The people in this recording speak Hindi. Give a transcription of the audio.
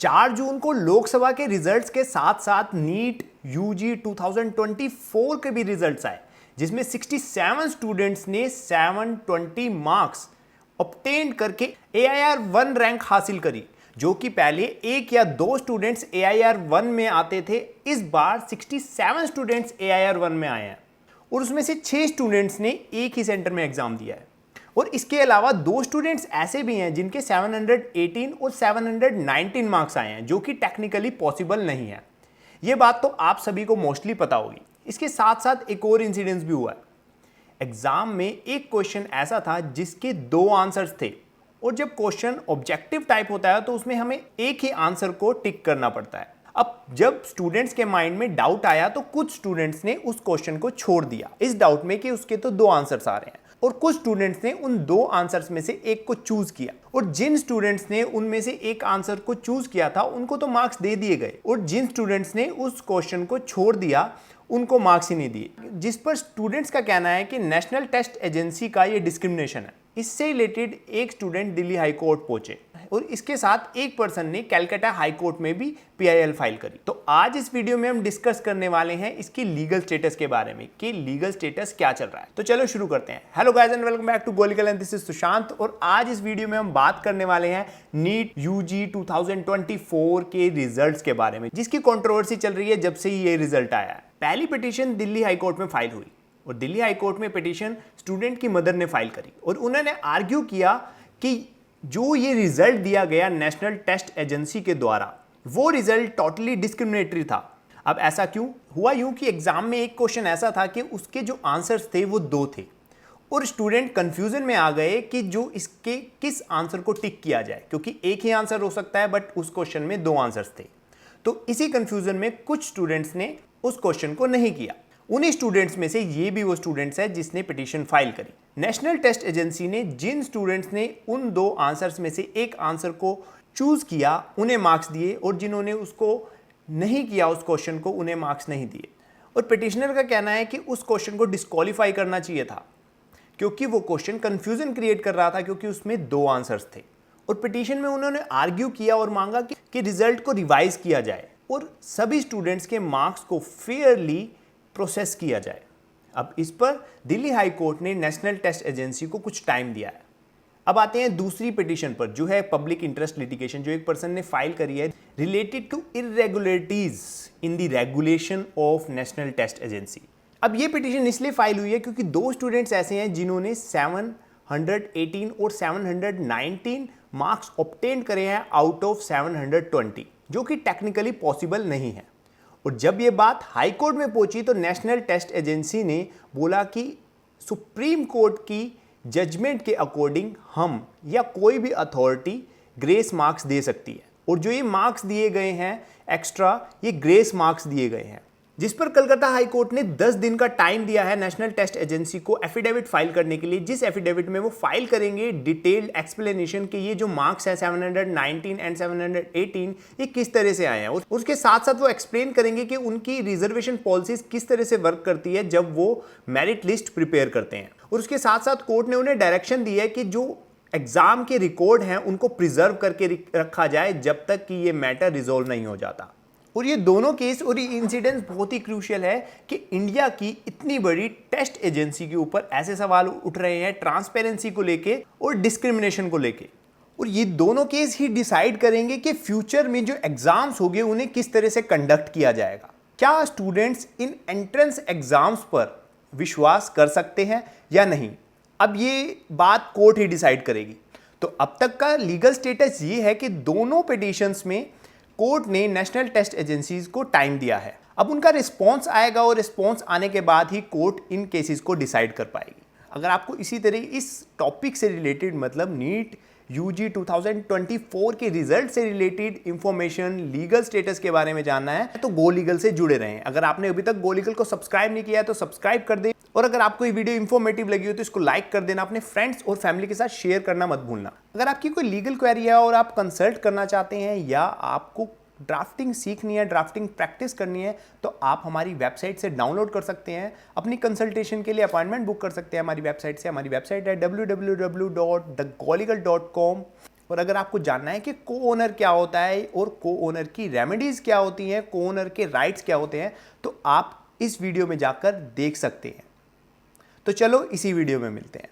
4 जून को लोकसभा के रिजल्ट्स के साथ साथ नीट यूजी 2024 के भी रिजल्ट्स आए, जिसमें 67 स्टूडेंट्स ने 720 मार्क्स ऑब्टेन करके AIR 1 रैंक हासिल करी, जो कि पहले एक या दो स्टूडेंट्स AIR 1 में आते थे। इस बार 67 स्टूडेंट्स AIR 1 में आए हैं और उसमें से 6 स्टूडेंट्स ने एक ही सेंटर में एग्जाम दिया है। और इसके अलावा 2 स्टूडेंट्स ऐसे भी हैं जिनके 718 और 719 मार्क्स आए हैं, जो कि टेक्निकली पॉसिबल नहीं है। ये बात तो आप सभी को मोस्टली पता होगी। इसके साथ साथ एक और इंसिडेंस भी हुआ है। एग्जाम में एक क्वेश्चन ऐसा था जिसके 2 आंसर्स थे, और जब क्वेश्चन ऑब्जेक्टिव टाइप होता है तो उसमें हमें एक ही आंसर को टिक करना पड़ता है। अब जब स्टूडेंट्स के माइंड में डाउट आया तो कुछ स्टूडेंट्स ने उस क्वेश्चन को छोड़ दिया इस डाउट में कि उसके तो 2 आंसर्स आ रहे हैं, और कुछ स्टूडेंट्स ने उन 2 आंसर्स में से एक को चूज किया, और जिन स्टूडेंट्स ने उनमें से एक आंसर को चूज किया था उनको तो मार्क्स दे दिए गए, और जिन स्टूडेंट्स ने उस क्वेश्चन को छोड़ दिया उनको मार्क्स ही नहीं दिए। जिस पर स्टूडेंट्स का कहना है कि नेशनल टेस्ट एजेंसी का ये डिस्क्रिमिनेशन है। इससे रिलेटेड एक स्टूडेंट दिल्ली हाई कोर्ट पहुंचे, और इसके साथ एक पर्सन ने कलकत्ता हाई कोर्ट में भी PIL फाइल करी। तो आज इस वीडियो में हम डिस्कस करने वाले हैं इसकी लीगल स्टेटस के बारे में कि लीगल स्टेटस क्या चल रहा है। तो चलो शुरू करते हैं। Hello guys and welcome back to गोलीकल एंड दिस इज सुशांत, और आज इस वीडियो में हम बात करने वाले हैं नीट यूजी 2024 के रिजल्ट्स के बारे में, जिसकी कंट्रोवर्सी चल रही है जब से ये रिजल्ट आया है। पहली पिटीशन दिल्ली हाई कोर्ट में फाइल हुई, और दिल्ली हाई कोर्ट में पिटीशन स्टूडेंट की मदर ने फाइल करी, और उन्होंने आर्ग्यू किया कि जो ये रिजल्ट दिया गया नेशनल टेस्ट एजेंसी के द्वारा, वो रिजल्ट टोटली डिस्क्रिमिनेटरी था। अब ऐसा क्यों हुआ? यूं कि एग्जाम में एक क्वेश्चन ऐसा था कि उसके जो आंसर्स थे वो 2 थे, और स्टूडेंट कंफ्यूजन में आ गए कि जो इसके किस आंसर को टिक किया जाए, क्योंकि एक ही आंसर हो सकता है बट उस क्वेश्चन में 2 आंसर्स थे। तो इसी कंफ्यूजन में कुछ स्टूडेंट्स ने उस क्वेश्चन को नहीं किया। उन्हीं स्टूडेंट्स में से ये भी वो स्टूडेंट्स है जिसने पिटीशन फाइल करी। नेशनल टेस्ट एजेंसी ने जिन स्टूडेंट्स ने उन 2 आंसर्स में से एक आंसर को चूज किया उन्हें मार्क्स दिए, और जिन्होंने उसको नहीं किया उस क्वेश्चन को उन्हें मार्क्स नहीं दिए। और पिटिशनर का कहना है कि उस क्वेश्चन को डिस्क्वालीफाई करना चाहिए था, क्योंकि वो क्वेश्चन कंफ्यूजन क्रिएट कर रहा था, क्योंकि उसमें 2 आंसर्स थे। और पिटीशन में उन्होंने आर्ग्यू किया और मांगा कि रिजल्ट को रिवाइज किया जाए और सभी स्टूडेंट्स के मार्क्स को फेयरली प्रोसेस किया जाए। अब इस पर दिल्ली हाई कोर्ट ने नेशनल टेस्ट एजेंसी को कुछ टाइम दिया है। अब आते हैं दूसरी पिटीशन पर, जो है पब्लिक इंटरेस्ट लिटिगेशन, जो एक पर्सन ने फाइल करी है related to irregularities in the regulation of National Test Agency. अब ये पिटीशन इसलिए फाइल हुई है क्योंकि 2 स्टूडेंट्स ऐसे हैं जिन्होंने 718 और 719 मार्क्स ऑब्टेन करे हैं आउट ऑफ 720, जो कि टेक्निकली पॉसिबल नहीं है। और जब ये बात हाई कोर्ट में पहुंची तो नेशनल टेस्ट एजेंसी ने बोला कि सुप्रीम कोर्ट की जजमेंट के अकॉर्डिंग हम या कोई भी अथॉरिटी ग्रेस मार्क्स दे सकती है, और जो ये मार्क्स दिए गए हैं एक्स्ट्रा, ये ग्रेस मार्क्स दिए गए हैं। जिस पर कलकत्ता हाई कोर्ट ने 10 दिन का टाइम दिया है नेशनल टेस्ट एजेंसी को एफिडेविट फाइल करने के लिए, जिस एफिडेविट में वो फाइल करेंगे डिटेल्ड एक्सप्लेनेशन कि ये जो मार्क्स है 719 एंड 718 ये किस तरह से आए हैं, और उसके साथ साथ वो एक्सप्लेन करेंगे कि उनकी रिजर्वेशन पॉलिसीज किस तरह से वर्क करती है जब वो मेरिट लिस्ट प्रिपेयर करते हैं। और उसके साथ साथ कोर्ट ने उन्हें डायरेक्शन दी है कि जो एग्जाम के रिकॉर्ड हैं उनको प्रिजर्व करके रखा जाए जब तक कि ये मैटर रिजोल्व नहीं हो जाता। और ये दोनों केस और ये इंसिडेंट्स बहुत ही क्रूशियल है कि इंडिया की इतनी बड़ी टेस्ट एजेंसी के ऊपर ऐसे सवाल उठ रहे हैं ट्रांसपेरेंसी को लेके और डिस्क्रिमिनेशन को लेके। और ये दोनों केस ही डिसाइड करेंगे कि फ्यूचर में जो एग्जाम्स होंगे उन्हें किस तरह से कंडक्ट किया जाएगा। क्या स्टूडेंट्स इन एंट्रेंस एग्जाम्स पर विश्वास कर सकते हैं या नहीं, अब ये बात कोर्ट ही डिसाइड करेगी। तो अब तक का लीगल स्टेटस ये है कि दोनों पिटीशंस में कोर्ट ने नेशनल टेस्ट एजेंसीज को टाइम दिया है। अब उनका रिस्पॉन्स आएगा, और रिस्पॉन्स आने के बाद ही कोर्ट इन केसेस को डिसाइड कर पाएगी। अगर आपको इसी तरह इस टॉपिक से रिलेटेड, मतलब नीट यूजी 2024 के रिजल्ट से रिलेटेड इंफॉर्मेशन, लीगल स्टेटस के बारे में जानना है तो गो लीगल से जुड़े रहें। अगर आपने अभी तक गो लीगल को सब्सक्राइब नहीं किया है तो सब्सक्राइब कर दें, और अगर आपको ये वीडियो इंफॉर्मेटिव लगी हो तो इसको लाइक कर देना, अपने फ्रेंड्स और फैमिली के साथ शेयर करना मत भूलना। अगर आपकी कोई लीगल क्वेरी है और आप कंसल्ट करना चाहते हैं या आपको ड्राफ्टिंग सीखनी है, ड्राफ्टिंग प्रैक्टिस करनी है, तो आप हमारी वेबसाइट से डाउनलोड कर सकते हैं। अपनी कंसल्टेशन के लिए अपॉइंटमेंट बुक कर सकते हैं हमारी वेबसाइट से। हमारी वेबसाइट है www.thegolical.com, और अगर आपको जानना है कि को ओनर क्या होता है और को ओनर की रेमेडीज क्या होती हैं, को ओनर के राइट्स क्या होते हैं, तो आप इस वीडियो में जाकर देख सकते हैं। तो चलो इसी वीडियो में मिलते हैं।